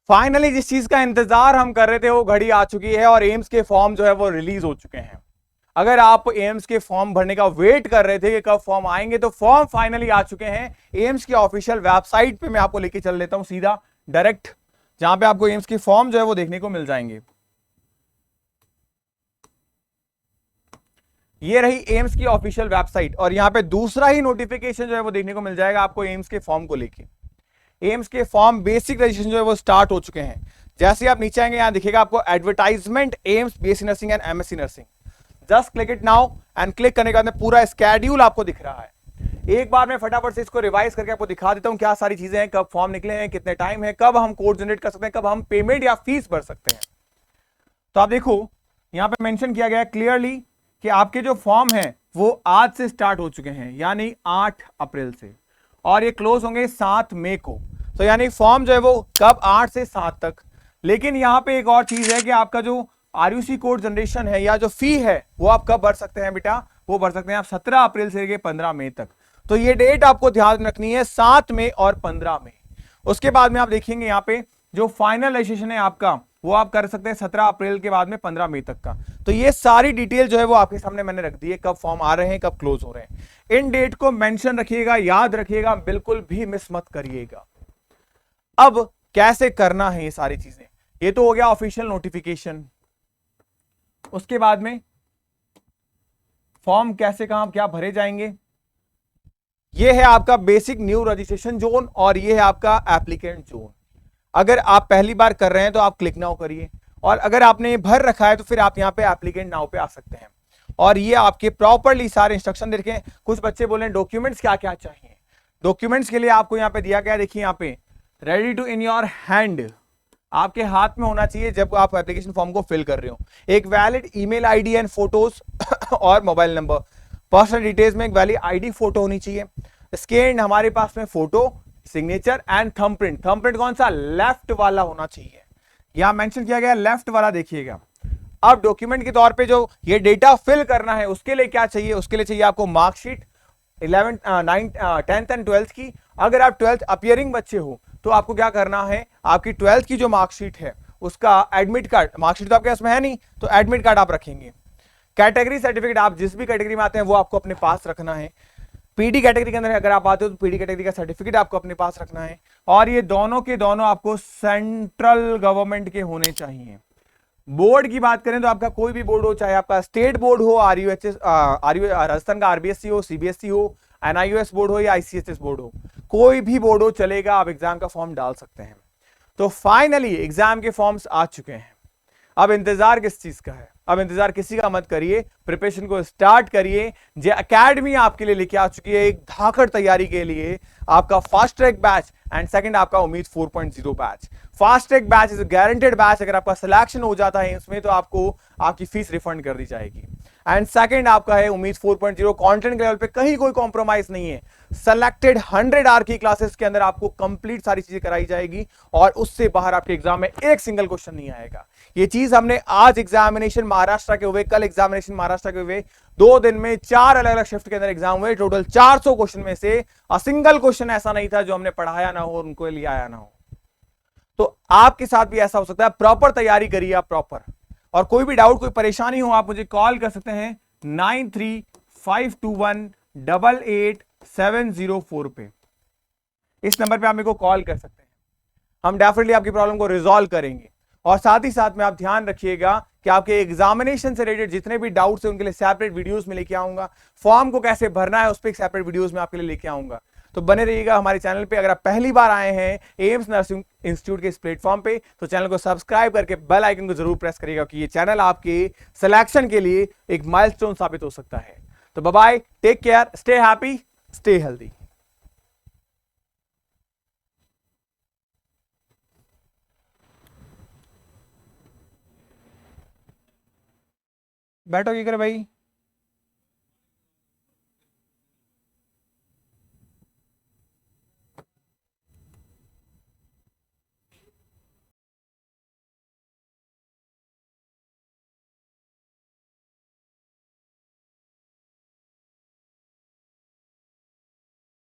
Finally जिस चीज का इंतजार हम कर रहे थे वो घड़ी आ चुकी है और एम्स के फॉर्म जो है वो रिलीज हो चुके हैं। अगर आप एम्स के फॉर्म भरने का वेट कर रहे थे कि कब फॉर्म आएंगे, तो फॉर्म फाइनली आ चुके हैं। एम्स की ऑफिशियल वेबसाइट पे मैं आपको लेके चल लेता हूं सीधा डायरेक्ट, जहां पे आपको एम्स के फॉर्म जो है वो देखने को मिल जाएंगे। ये रही एम्स की ऑफिशियल वेबसाइट और यहां पे दूसरा ही नोटिफिकेशन जो है वो देखने को मिल जाएगा आपको एम्स के फॉर्म को लेके। एम्स के फॉर्म बेसिक रजिस्ट्रेशन जो है वो स्टार्ट हो चुके हैं। जैसे आप नीचे आएंगे यहां दिखेगा आपको advertisement AIIMS BSc nursing and MSc nursing. Just click it now and click करने के बाद में पूरा स्केड्यूल आपको दिख रहा है। एक बार मैं फटाफट से इसको रिवाइज करके आपको दिखा देता हूं क्या सारी चीजें हैं, कब फॉर्म निकले हैं, कितने टाइम है, कब हम कोड जनरेट कर सकते हैं, कब हम पेमेंट या फीस भर सकते हैं। तो आप देखो यहां पे मेंशन किया गया है क्लियरली कि आपके जो फॉर्म है वो आज से स्टार्ट हो चुके हैं, यानी 8 अप्रैल से, और ये क्लोज होंगे 7 मई को। तो यानी फॉर्म जो है वो कब 8 से 7 तक। लेकिन यहां पे एक और चीज है कि आपका जो आरयूसी कोड जनरेशन है या जो फी है वो आप कब भर सकते हैं बेटा, वो भर सकते हैं आप 17 अप्रैल से लेकर 15 मई तक। तो ये डेट आपको ध्यान रखनी है, 7 मई और 15 मई। उसके बाद में आप देखेंगे यहाँ पे जो फाइनल रजिस्ट्रेशन है आपका वो आप कर सकते हैं 17 अप्रैल के बाद में 15 मई तक का। तो ये सारी डिटेल जो है वो आपके सामने मैंने रख दी है, कब फॉर्म आ रहे हैं, कब क्लोज हो रहे हैं। इन डेट को मेंशन रखिएगा, याद रखिएगा, बिल्कुल भी मिस मत करिएगा। अब कैसे करना है ये सारी चीजें, ये तो हो गया ऑफिशियल नोटिफिकेशन। उसके बाद में फॉर्म कैसे कहां क्या भरे जाएंगे, ये है आपका बेसिक न्यू रजिस्ट्रेशन जोन और ये है आपका एप्लीकेंट जोन। अगर आप पहली बार कर रहे हैं तो आप क्लिक नाउ करिए, और अगर आपने ये भर रखा है तो फिर आप यहाँ पे एप्लीकेंट नाउ पे आ सकते हैं। और ये आपके प्रॉपरली सारे इंस्ट्रक्शन देखें। कुछ बच्चे बोले डॉक्यूमेंट्स क्या क्या चाहिए, डॉक्यूमेंट्स के लिए आपको यहाँ पे दिया गया, देखिए यहाँ पे ready to in your hand, आपके हाथ में होना चाहिए जब आप एप्लीकेशन फॉर्म को फिल कर रहे हो। एक valid email ID and photos और मोबाइल नंबर। पर्सनल डिटेल्स में एक वैलिड आईडी फोटो होनी चाहिए, स्कैन हमारे पास में photo, signature and thumbprint. Thumbprint कौन सा, लेफ्ट वाला होना चाहिए, यहां मेंशन किया गया लेफ्ट वाला, देखिएगा। अब डॉक्यूमेंट के तौर पे जो ये डेटा फिल करना है उसके लिए क्या चाहिए, उसके लिए चाहिए आपको मार्कशीट 10th एंड 12th की। अगर आप 12th अपियरिंग बच्चे हो तो आपको क्या करना है, आपकी 12th की जो मार्कशीट है उसका एडमिट कार्ड, मार्कशीट तो आपके पास में है नहीं तो एडमिट कार्ड आप रखेंगे। कैटेगरी सर्टिफिकेट, आप जिस भी कैटेगरी में आते हैं वो आपको अपने पास रखना है। पीडी कैटेगरी के अंदर अगर आप आते हो तो पीडी कैटेगरी का सर्टिफिकेट आपको अपने पास रखना है। और ये दोनों के दोनों आपको सेंट्रल गवर्नमेंट के होने चाहिए। बोर्ड की बात करें तो आपका कोई भी बोर्ड हो, चाहे आपका स्टेट बोर्ड हो, आरयूएचएस राजस्थान का आरबीएससी हो, सीबीएसई हो, एनआईओएस बोर्ड हो या आईसीएसएस बोर्ड हो, कोई भी बोर्ड हो चलेगा, आप एग्जाम का फॉर्म डाल सकते हैं। तो फाइनली एग्जाम के फॉर्म्स आ चुके हैं। अब इंतजार किस चीज का है, अब इंतजार किसी का मत करिए, प्रिपरेशन को स्टार्ट करिए। जे एकेडमी आपके लिए लेके आ चुकी है एक धाकड़ तैयारी के लिए आपका fast track batch and second आपका उम्मीद 4.0 batch. Fast track batch is guaranteed batch, अगर आपका सिलेक्शन हो जाता है इसमें तो आपको आपकी फीस रिफंड कर दी जाएगी। एंड सेकंड आपका है उम्मीद 4.0, कंटेंट के लेवल पे कहीं कोई कॉम्प्रोमाइज नहीं है। सेलेक्टेड 100 आवर की क्लासेस के अंदर आपको कंप्लीट सारी चीजें कराई जाएगी और उससे बाहर आपके एग्जाम में एक सिंगल क्वेश्चन नहीं आएगा। ये चीज हमने आज एग्जामिनेशन महाराष्ट्र के हुए, कल एग्जामिनेशन महाराष्ट्र के हुए, 2 दिन में 4 अलग अलग शिफ्ट के अंदर एग्जाम हुए। टोटल 400 क्वेश्चन में से सिंगल क्वेश्चन ऐसा नहीं था जो हमने पढ़ाया ना हो और उनको लिए आया ना हो। तो आपके साथ भी ऐसा हो सकता है, प्रॉपर तैयारी करिए आप प्रॉपर। और कोई भी डाउट, कोई परेशानी हो, आप मुझे कॉल कर सकते हैं 9352188704 पे। इस नंबर पे आप मेरे को कॉल कर सकते हैं, हम डेफिनेटली आपकी प्रॉब्लम को रिजॉल्व करेंगे। और साथ ही साथ में आप ध्यान रखिएगा कि आपके एग्जामिनेशन से रिलेटेड जितने भी डाउट्स हैं उनके लिए सेपरेट वीडियोस में लेके आऊंगा। फॉर्म को कैसे भरना है उस पर एक सेपरेट वीडियोस में आपके लिए लेके आऊंगा। तो बने रहिएगा हमारे चैनल पे। अगर आप पहली बार आए हैं एम्स नर्सिंग इंस्टीट्यूट के इस प्लेटफॉर्म पे तो चैनल को सब्सक्राइब करके बेल आइकन को जरूर प्रेस करिएगा, कि ये चैनल आपके सिलेक्शन के लिए एक माइलस्टोन साबित हो सकता है। तो bye bye, take care, stay happy, stay healthy. बैठो, क्या करे भाई।